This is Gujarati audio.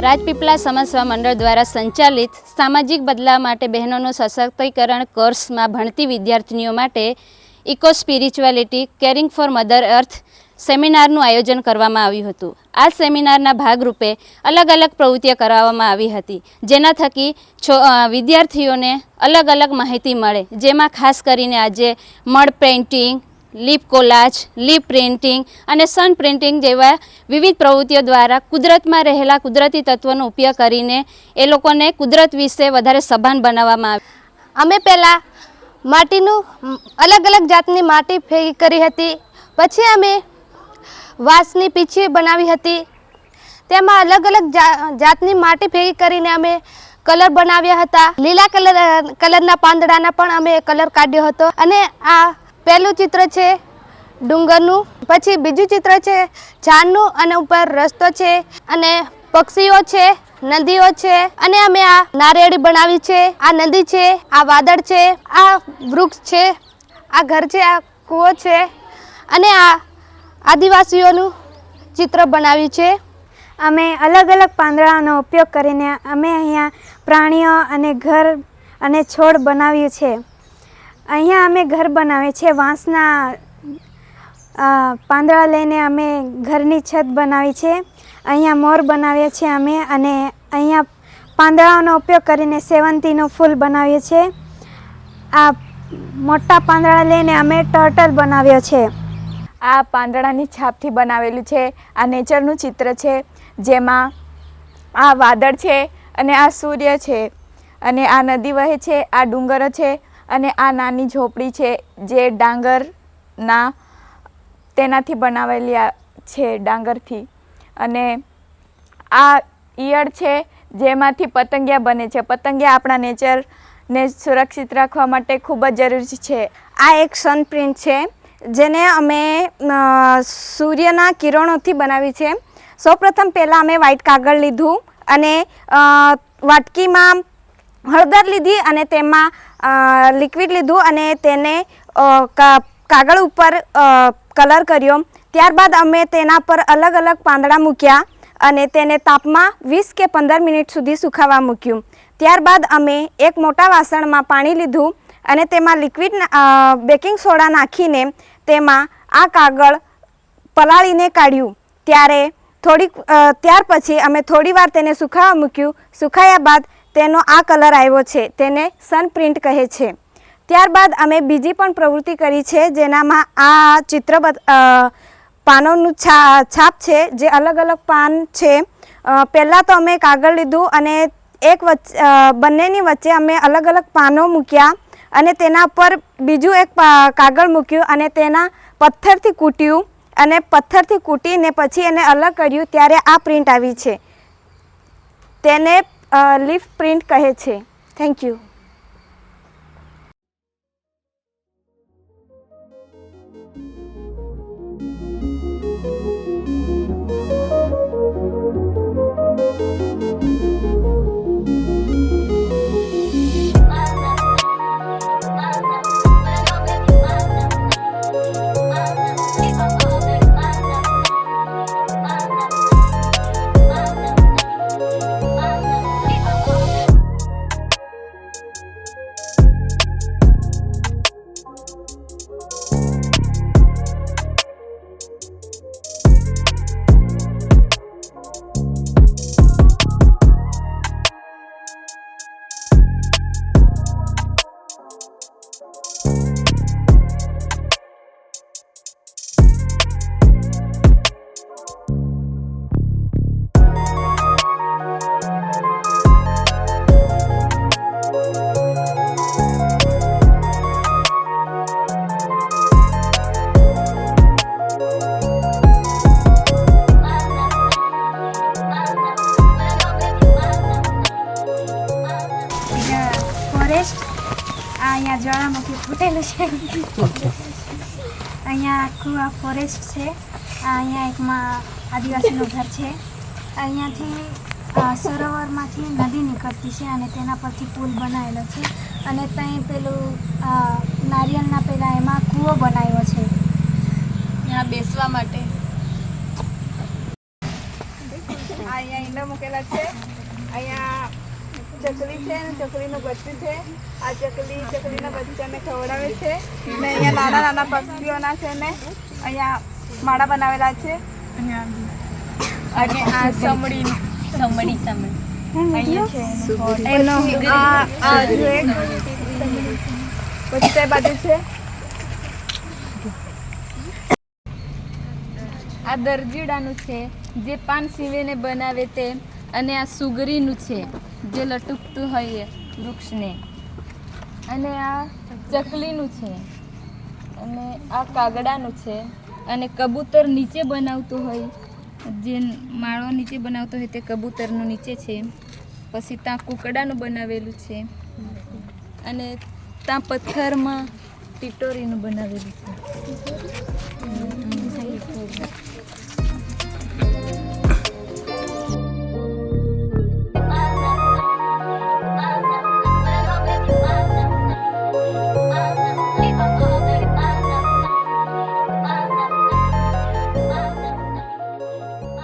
રાજપીપળા સમાજ સેવા મંડળ દ્વારા સંચાલિત સામાજિક બદલાવ માટે બહેનોનું સશક્તિકરણ કોર્સમાં ભણતી વિદ્યાર્થીનીઓ માટે eco spirituality caring for mother earth સેમિનારનું આયોજન કરવામાં આવ્યું હતું। આ સેમિનારના ભાગરૂપે અલગ અલગ પ્રવૃત્તિઓ કરવામાં આવી હતી, જેના થકી વિદ્યાર્થીઓને અલગ અલગ માહિતી મળે, જેમાં ખાસ કરીને આજે મડ પેઇન્ટિંગ, લીપ કોલાજ, લીપ પ્રિન્ટિંગ અને સન પ્રિન્ટિંગ જેવા વિવિધ પ્રવૃત્તિઓ દ્વારા કુદરતમાં રહેલા કુદરતી તત્વોનો ઉપયોગ કરીને એ લોકોને કુદરત વિશે વધારે સભાન બનાવવામાં આવે। અમે પહેલાં માટીનું અલગ અલગ જાતની માટી ભેગી કરી હતી, પછી અમે વાંસની પીંછી બનાવી હતી, તેમાં અલગ અલગ જાતની માટી ભેગી કરીને અમે કલર બનાવ્યા હતા। લીલા કલરના પાંદડાના પણ અમે કલર કાઢ્યો હતો। અને આ પહેલું ચિત્ર છે ડુંગરનું, પછી બીજું ચિત્ર છે ઝાડનું અને ઉપર રસ્તો છે અને પક્ષીઓ છે, નદીઓ છે, અને અમે આ નારિયેળી બનાવી છે, આ નદી છે, આ વાદળ છે, આ વૃક્ષ છે, આ ઘર છે, આ કૂવો છે, અને આ આદિવાસીઓનું ચિત્ર બનાવ્યું છે। અમે અલગ અલગ પાંદડાનો ઉપયોગ કરીને અમે અહીંયા પ્રાણીઓ અને ઘર અને છોડ બનાવ્યું છે। અહીંયા અમે ઘર બનાવીએ છીએ, વાંસના પાંદડા લઈને અમે ઘરની છત બનાવી છે। અહીંયા મોર બનાવીએ છીએ અમે, અને અહીંયા પાંદડાનો ઉપયોગ કરીને સેવંતીનું ફૂલ બનાવીએ છીએ। આ મોટા પાંદડા લઈને અમે ટર્ટલ બનાવ્યો છે। આ પાંદડાની છાપથી બનાવેલું છે। આ નેચરનું ચિત્ર છે, જેમાં આ વાદળ છે અને આ સૂર્ય છે, અને આ નદી વહે છે, આ ડુંગરો છે, અને આ નાની ઝોપડી છે જે ડાંગરના તેનાથી બનાવેલી છે, ડાંગરથી। અને આ ઈયળ છે જેમાંથી પતંગિયા બને છે। પતંગિયા આપણા નેચરને સુરક્ષિત રાખવા માટે ખૂબ જ જરૂરી છે। આ એક સન પ્રિન્ટ છે, જેને અમે સૂર્યના કિરણોથી બનાવી છે। સૌપ્રથમ પહેલાં અમે વ્હાઇટ કાગળ લીધું અને વાટકીમાં હળદર લીધી અને તેમાં લિક્વિડ લીધું અને તેને કાગળ ઉપર કલર કર્યો। ત્યારબાદ અમે તેના પર અલગ અલગ પાંદડા મૂક્યા અને તેને તાપમાં 20 કે 15 મિનિટ સુધી સુકાવા મૂક્યું। ત્યારબાદ અમે એક મોટા વાસણમાં પાણી લીધું અને તેમાં લિક્વિડ બેકિંગ સોડા નાખીને તેમાં આ કાગળ પલાળીને કાઢ્યું। ત્યાર પછી અમે થોડીવાર તેને સુકાવા મૂક્યું। સુકાયા બાદ તેનો આ કલર આવ્યો છે, તેને સન પ્રિન્ટ કહે છે। ત્યારબાદ અમે બીજી પણ પ્રવૃત્તિ કરી છે, જેનામાં આ ચિત્ર પાનોનું છાપ છે, જે અલગ અલગ પાન છે। પહેલાં તો અમે કાગળ લીધું અને બંનેની વચ્ચે અમે અલગ અલગ પાનો મૂક્યા અને તેના પર બીજું એક કાગળ મૂક્યું અને તેના પથ્થરથી કૂટ્યું અને પથ્થરથી કૂટીને પછી એને અલગ કર્યું, ત્યારે આ પ્રિન્ટ આવી છે। તેને લીફ પ્રિન્ટ કહે છે। Thank you. અહીંયા જ્વાળામુખી ફૂટેલું છે। અહીંયા આખું આ ફોરેસ્ટ છે। અહીંયા એકમાં આદિવાસીનું ઘર છે। અહીંયાથી સરોવરમાંથી નદી નીકળતી છે અને તેના પરથી પુલ બનાવેલો છે અને ત્યાં પેલું નારિયેળના પેલા એમાં કૂવો બનાવ્યો છે यहाँ बेसवा माटे અહીંયા મૂકેલા છે. અહીંયા ચકલી છે અને ચકલીનું બચ્ચું છે. આ ચકલીના બચ્ચાને ખવડાવે છે ને અહીંયા નાના નાના પક્ષીઓના છે ને અહીંયા માળા બનાવેલા છે. અને આ સમડી અહીંયા છે એનો આ જો એક પછી તે બાજુ છે આ દરજીડાનું છે જે પાન સીવીને બનાવે તે, અને આ સુગરીનું છે જે લટકતું હોય વૃક્ષને, અને આ ચકલીનું છે, અને આ કાગડાનું છે, અને કબૂતર નીચે બનાવતું હોય જે માળો નીચે બનાવતો હોય તે કબૂતરનું નીચે છે. પછી ત્યાં કુકડાનું બનાવેલું છે, અને ત્યાં પથ્થરમાં ટીટોરીનું બનાવેલું છે.